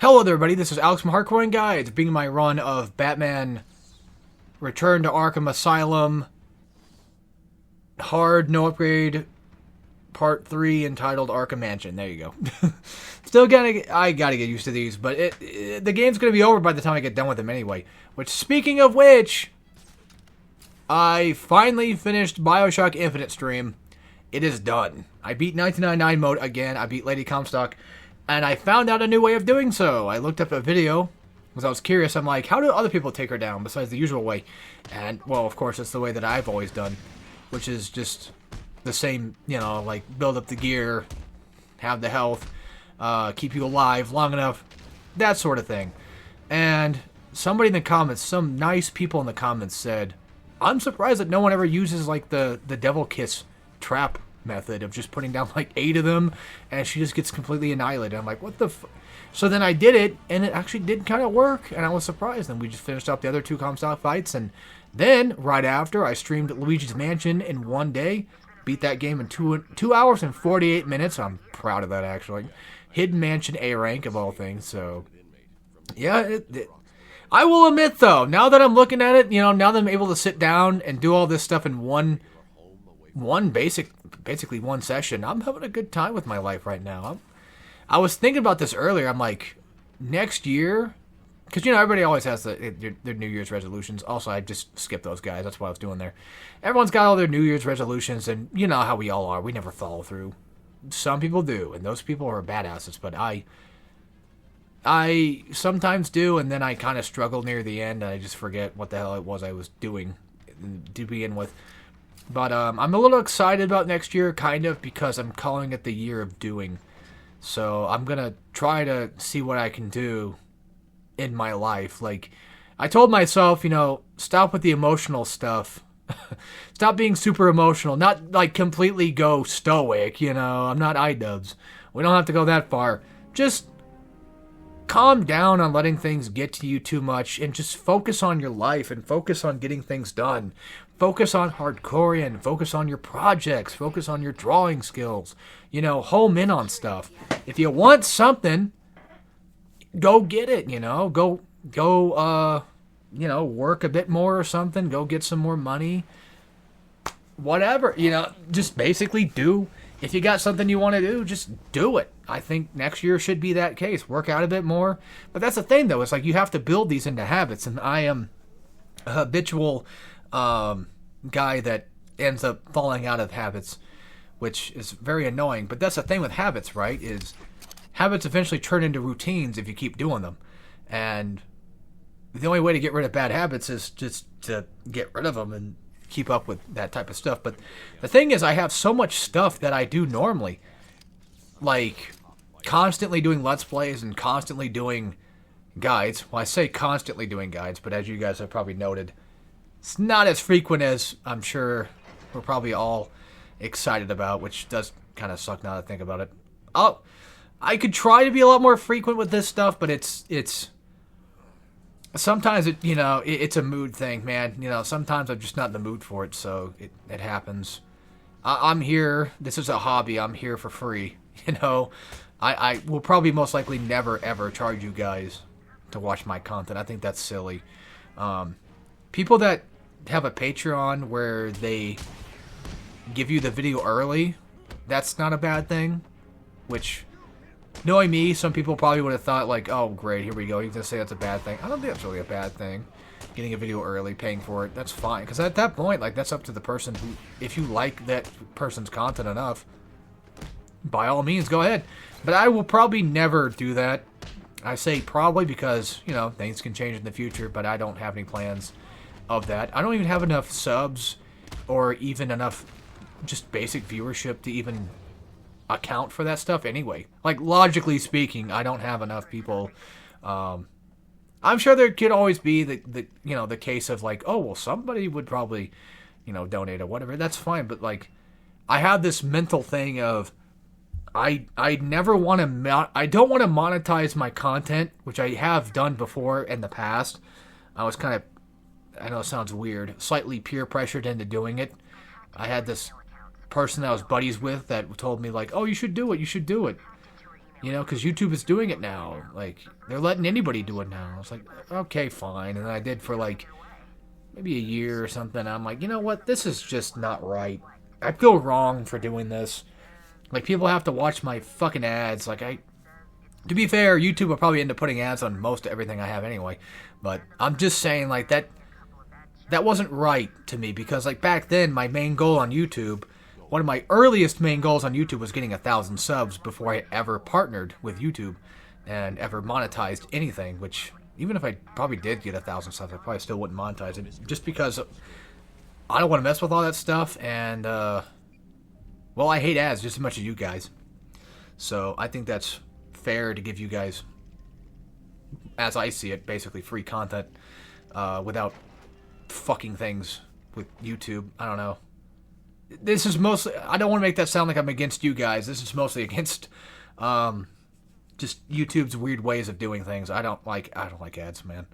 Hello there, everybody. This is Alex from Hardcore Guides, being my run of Batman Return to Arkham Asylum Hard No Upgrade Part 3 entitled Arkham Mansion. There you go. I gotta get used to these, but the game's gonna be over by the time I get done with them anyway. Which, speaking of which, I finally finished Bioshock Infinite stream. It is done. I beat 1999 mode again. I beat Lady Comstock. And I found out a new way of doing so. I looked up a video because I was curious. I'm like, how do other people take her down besides the usual way? And, well, of course, it's the way that I've always done, which is just the same, like build up the gear, have the health, keep you alive long enough, that sort of thing. And somebody in the comments, some nice people in the comments said, I'm surprised that no one ever uses, like, the devil kiss trap method of just putting down like 8 of them and she just gets completely annihilated. I'm like, what the So then I did it and it actually did kind of work and I was surprised. And we just finished up the other 2 Comstock fights, and then right after I streamed Luigi's Mansion in one day, beat that game in 2 hours and 48 minutes. I'm proud of that, actually. Hidden Mansion A rank of all things. So yeah, I will admit though, now that I'm looking at it, now that I'm able to sit down and do all this stuff in basically one session, I'm having a good time with my life right now. I was thinking about this earlier. I'm like, next year, because everybody always has their New Year's resolutions. Also, I just skipped those guys. That's what I was doing there. Everyone's got all their New Year's resolutions, and you know how we all are. We never follow through. Some people do, and those people are badasses. But I sometimes do, and then I kind of struggle near the end, and I just forget what the hell it was I was doing to begin with. But I'm a little excited about next year, kind of, because I'm calling it the year of doing. So I'm going to try to see what I can do in my life. Like, I told myself, stop with the emotional stuff. Stop being super emotional. Not, like, completely go stoic, I'm not iDubbbz. We don't have to go that far. Just calm down on letting things get to you too much and just focus on your life and focus on getting things done. Focus on hardcore, focus on your projects, focus on your drawing skills, home in on stuff. If you want something, go get it, go work a bit more or something, go get some more money, whatever, just basically do. If you got something you want to do, just do it. I think next year should be that case. Work out a bit more. But that's the thing, though. It's like you have to build these into habits. And I am a habitual guy that ends up falling out of habits, which is very annoying. But that's the thing with habits, right? Is habits eventually turn into routines if you keep doing them. And the only way to get rid of bad habits is just to get rid of them and keep up with that type of stuff. But the thing is, I have so much stuff that I do normally, like constantly doing Let's Plays and constantly doing guides. Well, I say constantly doing guides, but as you guys have probably noted, it's not as frequent as I'm sure we're probably all excited about, which does kind of suck now that I think about it. I could try to be a lot more frequent with this stuff, but it's sometimes it's a mood thing, man. Sometimes I'm just not in the mood for it, so it happens. I'm here. This is a hobby. I'm here for free. I will probably most likely never ever charge you guys to watch my content. I think that's silly. People that have a Patreon where they give you the video early, that's not a bad thing. Which, knowing me, some people probably would have thought, like, oh, great, here we go. You're going to say that's a bad thing. I don't think that's really a bad thing. Getting a video early, paying for it, that's fine. Because at that point, like, that's up to the person who, if you like that person's content enough, by all means, go ahead. But I will probably never do that. I say probably because, things can change in the future, but I don't have any plans of that. I don't even have enough subs or even enough just basic viewership to even account for that stuff anyway. Like, logically speaking, I don't have enough people. I'm sure there could always be the case of like, oh, well, somebody would probably, donate or whatever. That's fine. But like, I have this mental thing of I never want to, I don't want to monetize my content, which I have done before in the past. I was kind of, I know it sounds weird, slightly peer pressured into doing it. I had this person that I was buddies with that told me like, oh, you should do it. You know, because YouTube is doing it now. Like, they're letting anybody do it now. I was like, okay, fine. And then I did for like maybe a year or something. I'm like, you know what? This is just not right. I feel wrong for doing this. Like, people have to watch my fucking ads. Like, to be fair, YouTube will probably end up putting ads on most everything I have anyway. But I'm just saying, like, that wasn't right to me. Because, like, back then, my main goal on YouTube, one of my earliest main goals on YouTube was getting 1,000 subs before I ever partnered with YouTube and ever monetized anything, which, even if I probably did get 1,000 subs, I probably still wouldn't monetize it, just because I don't want to mess with all that stuff, and, well, I hate ads just as much as you guys. So I think that's fair to give you guys, as I see it, basically free content without fucking things with YouTube. I don't know. This is mostly, I don't want to make that sound like I'm against you guys. This is mostly against just YouTube's weird ways of doing things. I don't like ads, man.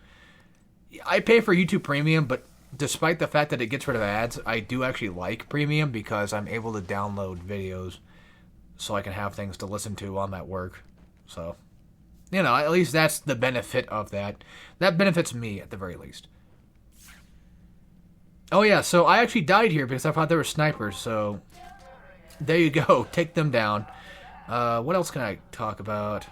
I pay for YouTube Premium, but despite the fact that it gets rid of ads, I do actually like Premium because I'm able to download videos so I can have things to listen to while I'm at work. So, you know, at least that's the benefit of that. That benefits me at the very least. Oh yeah, so I actually died here because I thought there were snipers, so there you go. Take them down. What else can I talk about?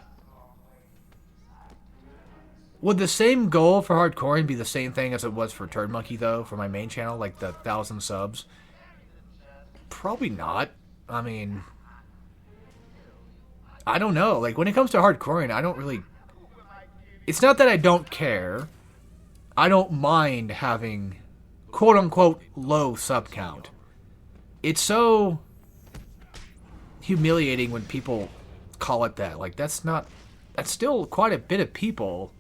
Would the same goal for hardcoring be the same thing as it was for Turd Monkey, though, for my main channel, like the 1,000 subs? Probably not. I mean, I don't know. Like, when it comes to hardcoring, I don't really... It's not that I don't care. I don't mind having, quote-unquote, low sub count. It's so humiliating when people call it that. Like, that's still quite a bit of people,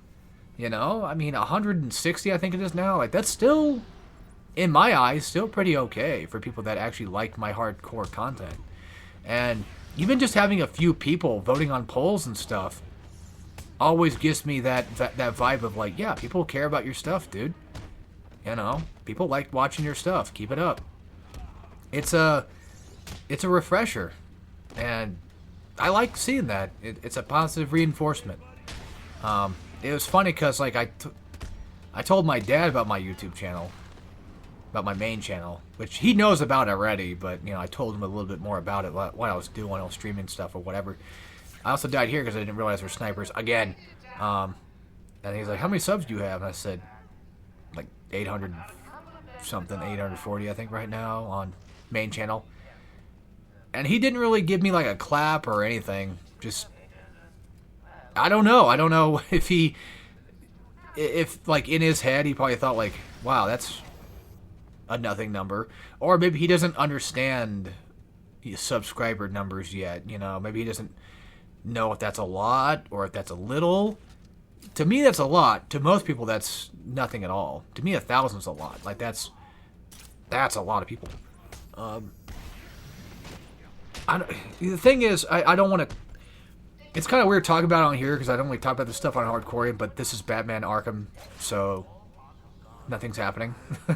you know? I mean, 160, I think it is now. Like, that's still, in my eyes, still pretty okay for people that actually like my hardcore content. And even just having a few people voting on polls and stuff always gives me that vibe of, like, yeah, people care about your stuff, dude. You know? People like watching your stuff. Keep it up. It's a refresher. And I like seeing that. It's a positive reinforcement. It was funny because, like, I told my dad about my YouTube channel, about my main channel, which he knows about already, but, you know, I told him a little bit more about it, what I was doing, I was streaming stuff or whatever. I also died here because I didn't realize there were snipers again. And he's like, how many subs do you have? And I said, like, 800 something, 840, I think, right now on main channel. And he didn't really give me, like, a clap or anything. Just, I don't know. I don't know if like, in his head, he probably thought, like, wow, that's a nothing number. Or maybe he doesn't understand subscriber numbers yet, you know. Maybe he doesn't know if that's a lot or if that's a little. To me, that's a lot. To most people, that's nothing at all. To me, 1,000's a lot. Like, that's a lot of people. The thing is, I don't want to... It's kind of weird talking about it on here because I don't really talk about this stuff on Hardcore, but this is Batman Arkham, so nothing's happening.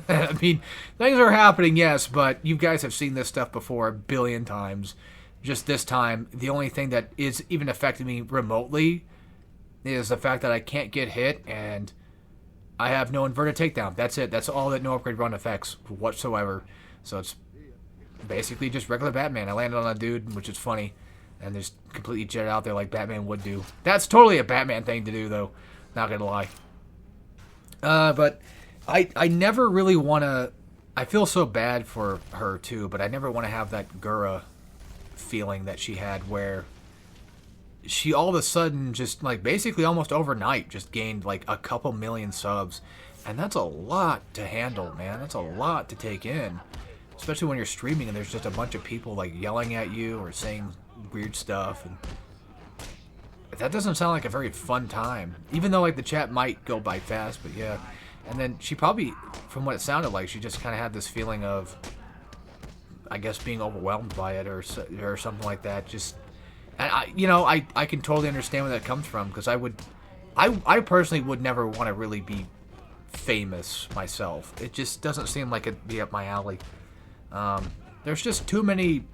I mean, things are happening, yes, but you guys have seen this stuff before a billion times. Just this time, the only thing that is even affecting me remotely is the fact that I can't get hit and I have no inverted takedown. That's it. That's all that no upgrade run affects whatsoever. So it's basically just regular Batman. I landed on a dude, which is funny, and just completely jetted out there like Batman would do. That's totally a Batman thing to do, though. Not gonna lie. But I never really want to... I feel so bad for her, too, but I never want to have that Gura feeling that she had where she all of a sudden just, like, basically almost overnight just gained, like, a couple million subs. And that's a lot to handle, man. That's a lot to take in. Especially when you're streaming and there's just a bunch of people, like, yelling at you or saying weird stuff. And that doesn't sound like a very fun time. Even though, like, the chat might go by fast, but yeah. And then she probably, from what it sounded like, she just kind of had this feeling of, I guess, being overwhelmed by it or something like that. Just, and I can totally understand where that comes from, because I personally would never want to really be famous myself. It just doesn't seem like it'd be up my alley. There's just too many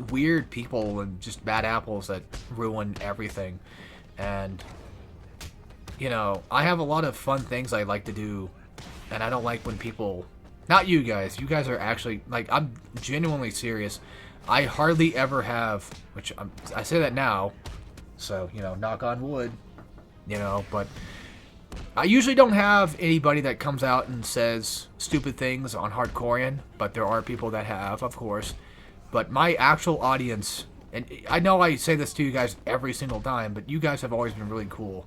weird people and just bad apples that ruin everything. And, you know, I have a lot of fun things I like to do, and I don't like when people... Not you guys. You guys are actually... Like, I'm genuinely serious. I hardly ever have... Which, I say that now, so, you know, knock on wood, you know, but... I usually don't have anybody that comes out and says stupid things on Hardcorean, but there are people that have, of course. But my actual audience, and I know I say this to you guys every single time, but you guys have always been really cool.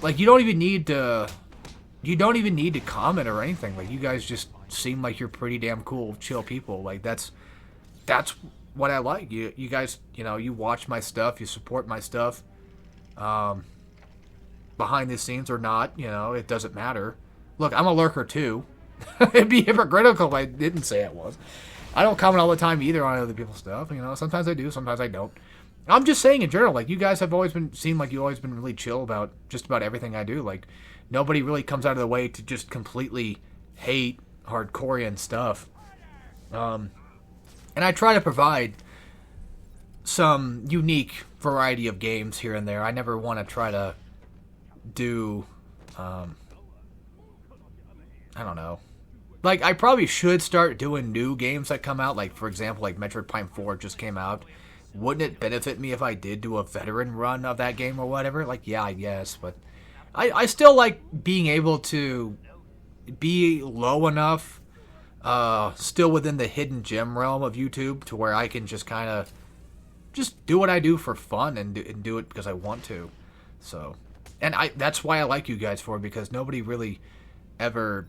Like, you don't even need to comment or anything. Like, you guys just seem like you're pretty damn cool, chill people. Like, that's what I like. You guys, you know, you watch my stuff, you support my stuff. Behind the scenes or not, you know, it doesn't matter. Look, I'm a lurker too. It'd be hypocritical if I didn't say it was. I don't comment all the time either on other people's stuff, you know. Sometimes I do, sometimes I don't. I'm just saying in general, like, you guys have always seemed like you've always been really chill about just about everything I do. Like, nobody really comes out of the way to just completely hate Hardcorean stuff. And I try to provide some unique variety of games here and there. I never want to try to do, I don't know. Like, I probably should start doing new games that come out. Like, for example, like Metroid Prime 4 just came out. Wouldn't it benefit me if I did do a veteran run of that game or whatever? Like, yeah, I guess. But I still like being able to be low enough, still within the hidden gem realm of YouTube, to where I can just kind of just do what I do for fun and do it because I want to. So, and that's why I like you guys for, because nobody really ever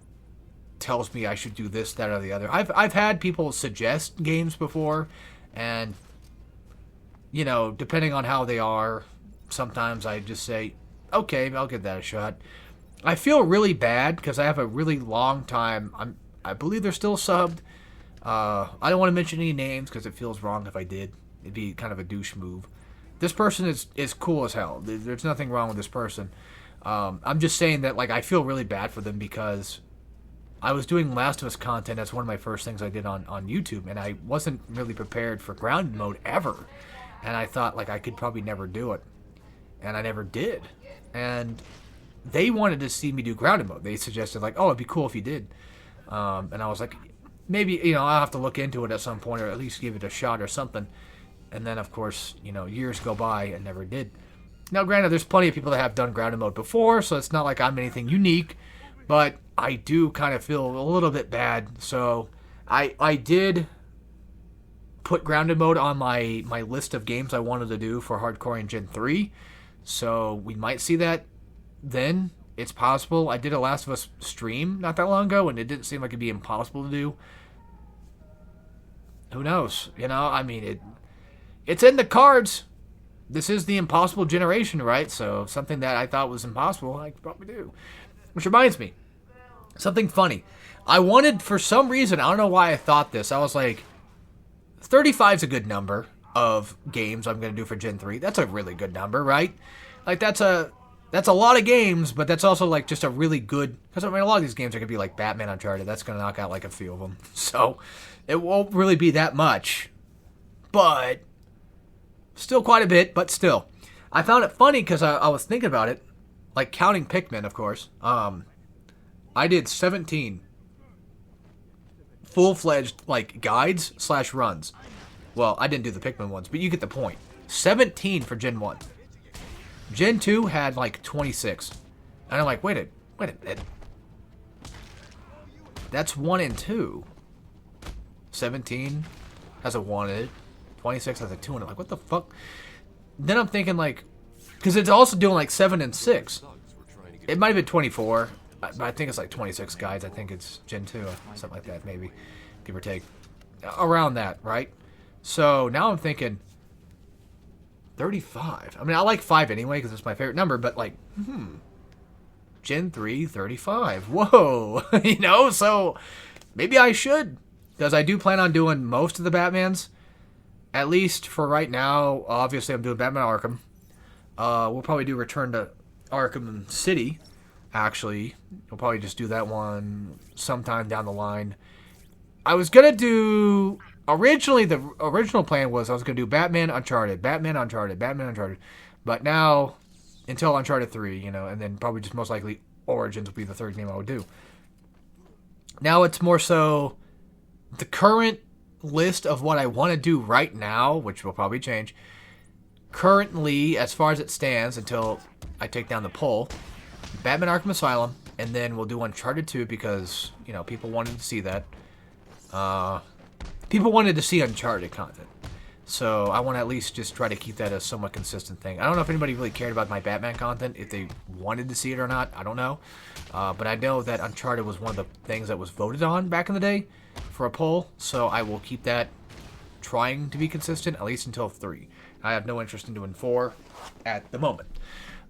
tells me I should do this, that, or the other. I've had people suggest games before, and, you know, depending on how they are, sometimes I just say, okay, I'll give that a shot. I feel really bad because I have a really long time. I believe they're still subbed. I don't want to mention any names because it feels wrong if I did. It'd be kind of a douche move. This person is cool as hell. There's nothing wrong with this person. I'm just saying that, like, I feel really bad for them because I was doing Last of Us content. That's one of my first things I did on YouTube, and I wasn't really prepared for grounded mode ever. And I thought, like, I could probably never do it. And I never did. And they wanted to see me do grounded mode. They suggested, like, oh, it'd be cool if you did. And I was like, maybe, you know, I'll have to look into it at some point, or at least give it a shot or something. And then, of course, you know, years go by and never did. Now, granted, there's plenty of people that have done grounded mode before, so it's not like I'm anything unique. But I do kind of feel a little bit bad. So I did put grounded mode on my list of games I wanted to do for Hardcore and Gen 3. So we might see that then. It's possible. I did a Last of Us stream not that long ago, and it didn't seem like it'd be impossible to do. Who knows? You know, I mean, it's in the cards. This is the impossible generation, right? So something that I thought was impossible, I could probably do. Which reminds me, something funny. I wanted, for some reason, I don't know why I thought this. I was like, 35 is a good number of games I'm going to do for Gen 3. That's a really good number, right? Like, that's a lot of games, but that's also, like, just a really good... Because, I mean, a lot of these games are going to be like Batman Uncharted. That's going to knock out, like, a few of them. So, it won't really be that much. But, still quite a bit, but still. I found it funny because I was thinking about it. Like, counting Pikmin, of course. I did 17 full-fledged, like, guides / runs. Well, I didn't do the Pikmin ones, but you get the point. 17 for Gen 1. Gen 2 had, like, 26. And I'm like, wait a minute. That's 1 and 2. 17 has a 1 in it. 26 has a 2 in it. Like, what the fuck? Then I'm thinking, like... Because it's also doing, like, 7 and 6. It might have been 24. I think it's, like, 26 guides. I think it's Gen 2 or something like that, maybe. Give or take. Around that, right? So, now I'm thinking... 35. I mean, I like 5 anyway, because it's my favorite number, but, like, Gen 3, 35. Whoa! You know, so maybe I should. Because I do plan on doing most of the Batmans. At least for right now. Obviously, I'm doing Batman Arkham. We'll probably do Return to Arkham City, actually. We'll probably just do that one sometime down the line. I was gonna do originally the original plan was I was gonna do Batman Uncharted, Batman Uncharted, Batman Uncharted, but now until Uncharted 3, and then probably just most likely Origins will be the third game I would do. Now it's more so the current list of what I want to do right now, which will probably change. Currently, as far as it stands, until I take down the poll, Batman Arkham Asylum, and then we'll do Uncharted 2 because, people wanted to see that. People wanted to see Uncharted content. So I want to at least just try to keep that a somewhat consistent thing. I don't know if anybody really cared about my Batman content, if they wanted to see it or not. I don't know. But I know that Uncharted was one of the things that was voted on back in the day for a poll. So I will keep that trying to be consistent, at least until 3. I have no interest in doing 4 at the moment.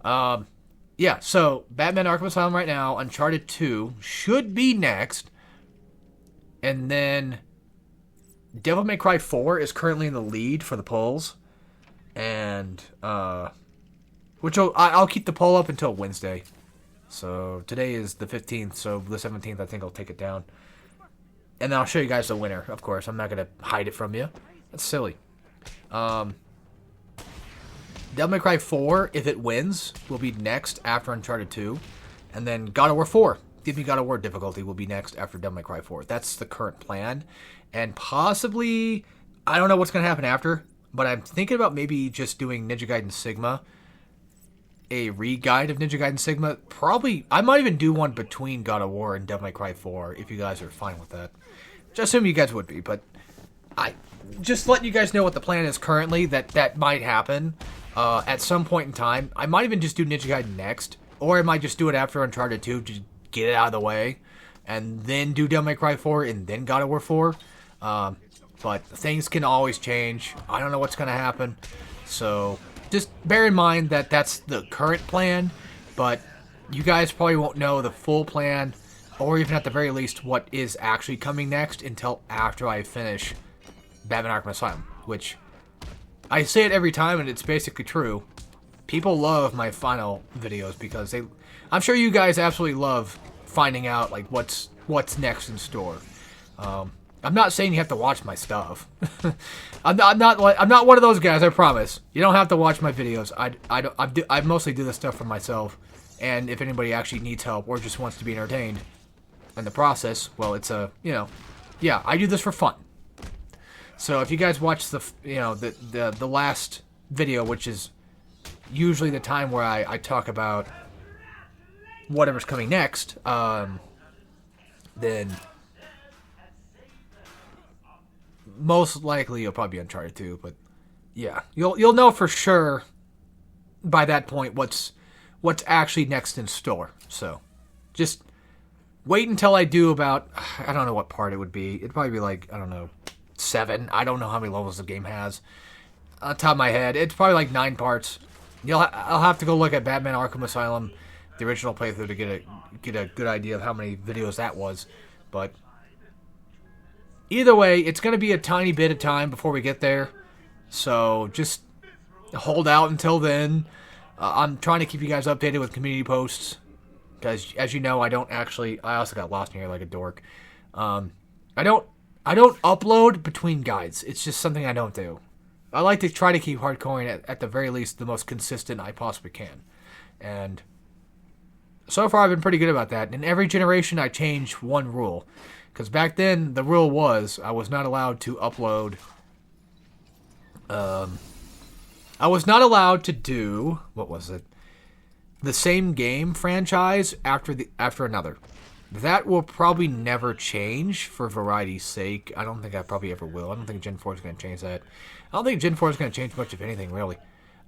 Yeah, so Batman Arkham Asylum right now. Uncharted 2 should be next. And then Devil May Cry 4 is currently in the lead for the polls. And, which I'll keep the poll up until Wednesday. So today is the 15th, so the 17th I think I'll take it down. And then I'll show you guys the winner, of course. I'm not going to hide it from you. That's silly. Devil May Cry 4, if it wins, will be next after Uncharted 2. And then God of War 4. Give me God of War difficulty will be next after Devil May Cry 4. That's the current plan. And possibly, I don't know what's going to happen after, but I'm thinking about maybe just doing Ninja Gaiden Sigma. A re-guide of Ninja Gaiden Sigma. Probably, I might even do one between God of War and Devil May Cry 4, if you guys are fine with that. Just assume you guys would be, but I just letting you guys know what the plan is currently, that might happen at some point in time. I might even just do Ninja Gaiden next, or I might just do it after Uncharted 2, just get it out of the way, and then do Devil May Cry 4, and then God of War 4. But things can always change. I don't know what's going to happen. So just bear in mind that that's the current plan, but you guys probably won't know the full plan, or even at the very least what is actually coming next until after I finish Batman Arkham Asylum, which I say it every time, and it's basically true. People love my final videos because I'm sure you guys absolutely love finding out like what's next in store. I'm not saying you have to watch my stuff. I'm not one of those guys. I promise. You don't have to watch my videos. I mostly do this stuff for myself, and if anybody actually needs help or just wants to be entertained in the process, well, it's yeah, I do this for fun. So if you guys watch the last video, which is usually the time where I talk about whatever's coming next, then most likely you'll probably be Uncharted 2, but yeah, you'll know for sure by that point what's actually next in store. So just wait until I do about, I don't know what part it would be. It'd probably be like, I don't know, 7. I don't know how many levels the game has. On top of my head, it's probably like 9 parts. I'll have to go look at Batman Arkham Asylum, the original playthrough, to get a good idea of how many videos that was. But either way, it's going to be a tiny bit of time before we get there. So just hold out until then. I'm trying to keep you guys updated with community posts, because as you know, I also got lost in here like a dork. I don't upload between guides. It's just something I don't do. I like to try to keep hardcoring at the very least the most consistent I possibly can. And so far I've been pretty good about that. In every generation I change one rule. Because back then the rule was I was not allowed to upload. I was not allowed to do, what was it? The same game franchise after another. That will probably never change for variety's sake. I don't think I probably ever will. I don't think Gen 4 is going to change that. I don't think Gen 4 is going to change much of anything, really.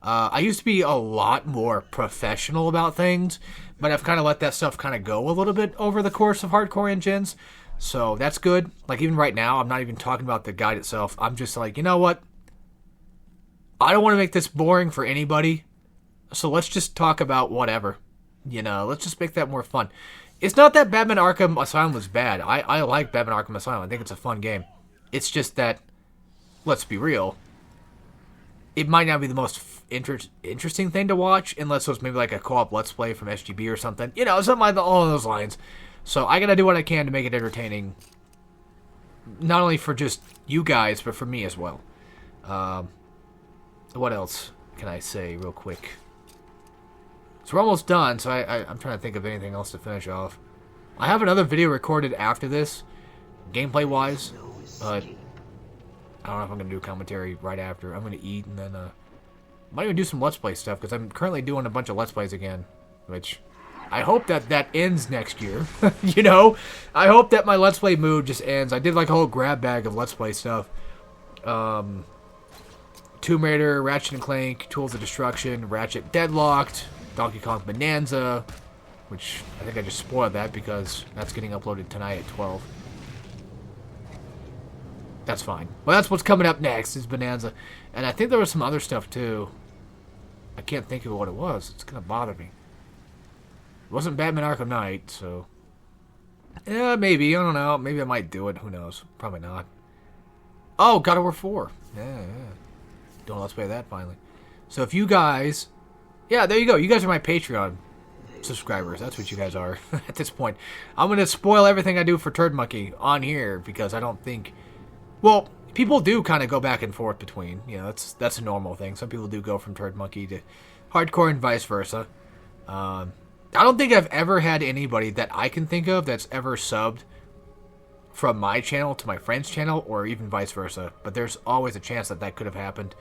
I used to be a lot more professional about things, but I've kind of let that stuff kind of go a little bit over the course of hardcore and gens. So that's good. Like even right now, I'm not even talking about the guide itself. I'm just like, you know what? I don't want to make this boring for anybody. So let's just talk about whatever. Let's just make that more fun. It's not that Batman Arkham Asylum was bad. I like Batman Arkham Asylum. I think it's a fun game. It's just that, let's be real, it might not be the most interesting thing to watch unless it was maybe like a co-op Let's Play from SGB or something. Something like all of those lines. So I gotta do what I can to make it entertaining not only for just you guys, but for me as well. What else can I say real quick? So we're almost done, so I'm trying to think of anything else to finish off. I have another video recorded after this, gameplay-wise, but I don't know if I'm going to do commentary right after. I'm going to eat, and then I might even do some Let's Play stuff, because I'm currently doing a bunch of Let's Plays again, which I hope that ends next year. You know? I hope that my Let's Play mood just ends. I did like a whole grab bag of Let's Play stuff. Tomb Raider, Ratchet and Clank, Tools of Destruction, Ratchet Deadlocked, Donkey Kong Bonanza, which I think I just spoiled that because that's getting uploaded tonight at 12. That's fine. Well, that's what's coming up next is Bonanza. And I think there was some other stuff too. I can't think of what it was. It's going to bother me. It wasn't Batman Arkham Knight, so... Yeah, maybe. I don't know. Maybe I might do it. Who knows? Probably not. Oh, God of War 4. Yeah. Don't let's play that finally. So if you guys... Yeah, there you go. You guys are my Patreon subscribers. That's what you guys are at this point. I'm going to spoil everything I do for Turd Monkey on here because I don't think... Well, people do kind of go back and forth between. You know, that's a normal thing. Some people do go from Turd Monkey to hardcore and vice versa. I don't think I've ever had anybody that I can think of that's ever subbed from my channel to my friend's channel or even vice versa. But there's always a chance that could have happened.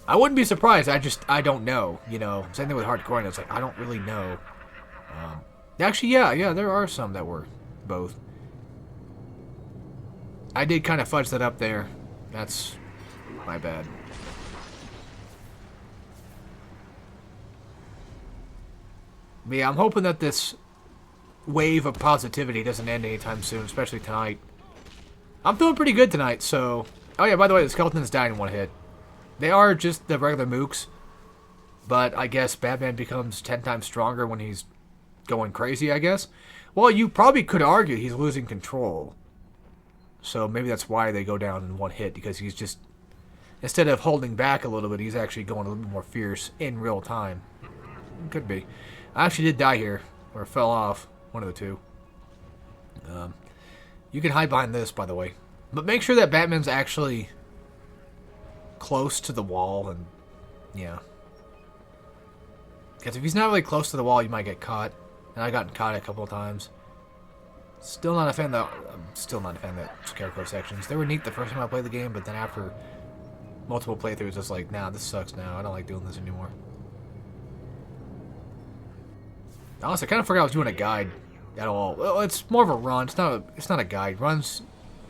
I wouldn't be surprised. I don't know. You know, same thing with hardcore. And it's like, I don't really know. Actually, yeah, there are some that were both. I did kind of fudge that up there. That's my bad. But yeah, I'm hoping that this wave of positivity doesn't end anytime soon, especially tonight. I'm feeling pretty good tonight, so... Oh yeah, by the way, the skeletons died in one hit. They are just the regular mooks, but I guess Batman becomes 10 times stronger when he's going crazy, I guess. Well, you probably could argue he's losing control. So maybe that's why they go down in one hit, because he's just... Instead of holding back a little bit, he's actually going a little bit more fierce in real time. Could be. I actually did die here, or fell off. One of the two. You can hide behind this, by the way. But make sure that Batman's actually close to the wall, and yeah. Because if he's not really close to the wall, you might get caught. And I've gotten caught a couple of times. Still not a fan of that Scarecrow sections. They were neat the first time I played the game, but then after multiple playthroughs, it's like, nah, this sucks now. I don't like doing this anymore. Honestly, I kind of forgot I was doing a guide at all. Well, it's more of a run. It's not a guide. Runs,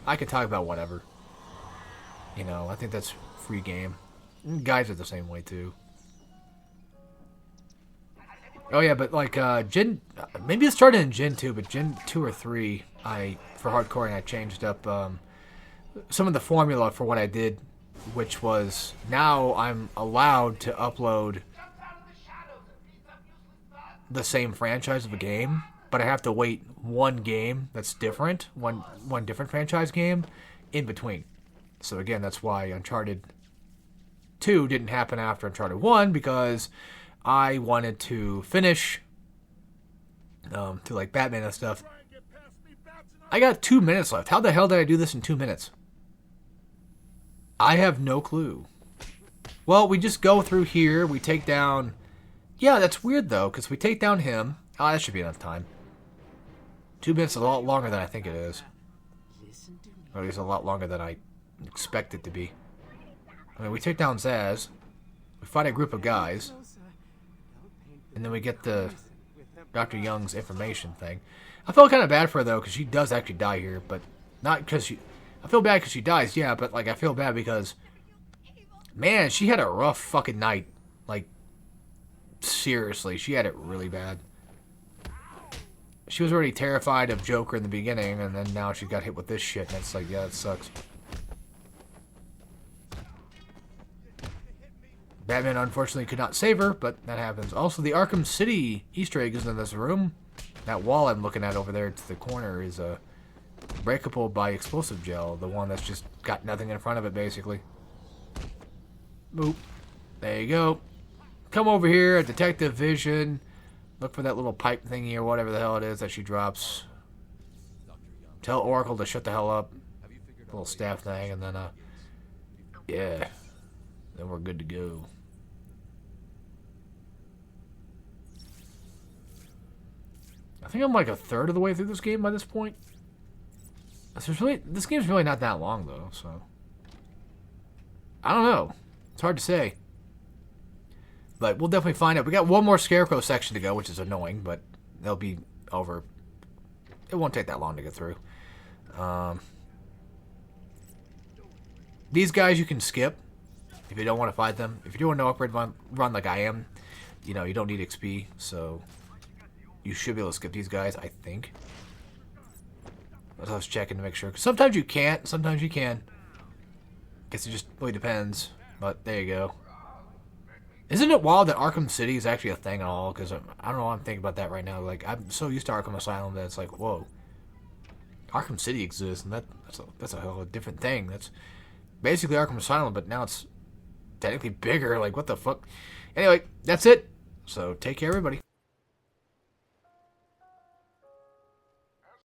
I can talk about whatever. You know, I think that's free game. Guides are the same way too. Oh yeah, but like Gen, maybe it started in Gen 2, but Gen 2 or 3, for hardcore, and I changed up some of the formula for what I did, which was now I'm allowed to upload the same franchise of a game, but I have to wait one game that's different, one different franchise game in between. So again, that's why Uncharted 2 didn't happen after Uncharted 1, because I wanted to finish to like Batman and stuff. I got 2 minutes left. How the hell did I do this in 2 minutes? I have no clue. Well, we just go through here. We take down... Yeah, that's weird, though, because we take down him. Oh, that should be enough time. 2 minutes is a lot longer than I think it is. Or at least a lot longer than I expect it to be. I mean, we take down Zaz. We fight a group of guys. And then we get the Dr. Young's information thing. I felt kind of bad for her, though, because she does actually die here. But not because she... I feel bad because she dies, yeah, but like I feel bad because... Man, she had a rough fucking night. Like... Seriously, she had it really bad. She was already terrified of Joker in the beginning, and then now she got hit with this shit, and it's like, yeah, it sucks. Batman unfortunately could not save her, but that happens. Also, the Arkham City Easter egg is in this room. That wall I'm looking at over there to the corner is breakable by explosive gel. The one that's just got nothing in front of it, basically. Boop. There you go. Come over here at Detective Vision. Look for that little pipe thingy or whatever the hell it is that she drops. Tell Oracle to shut the hell up. Little staff thing, and then, yeah. Then we're good to go. I think I'm like a third of the way through this game by this point. This game's really not that long, though, so... I don't know. It's hard to say. But we'll definitely find out. We got one more Scarecrow section to go, which is annoying, but they'll be over. It won't take that long to get through. These guys you can skip if you don't want to fight them. If you're doing no upgrade run like I am, you know, you don't need XP, so you should be able to skip these guys, I think. I was checking to make sure. 'Cause sometimes you can't, sometimes you can. Guess it just really depends, but there you go. Isn't it wild that Arkham City is actually a thing at all? Because I don't know why I'm thinking about that right now. Like, I'm so used to Arkham Asylum that it's like, whoa. Arkham City exists, and that's a whole different thing. That's basically Arkham Asylum, but now it's technically bigger. Like, what the fuck? Anyway, that's it. So, take care, everybody.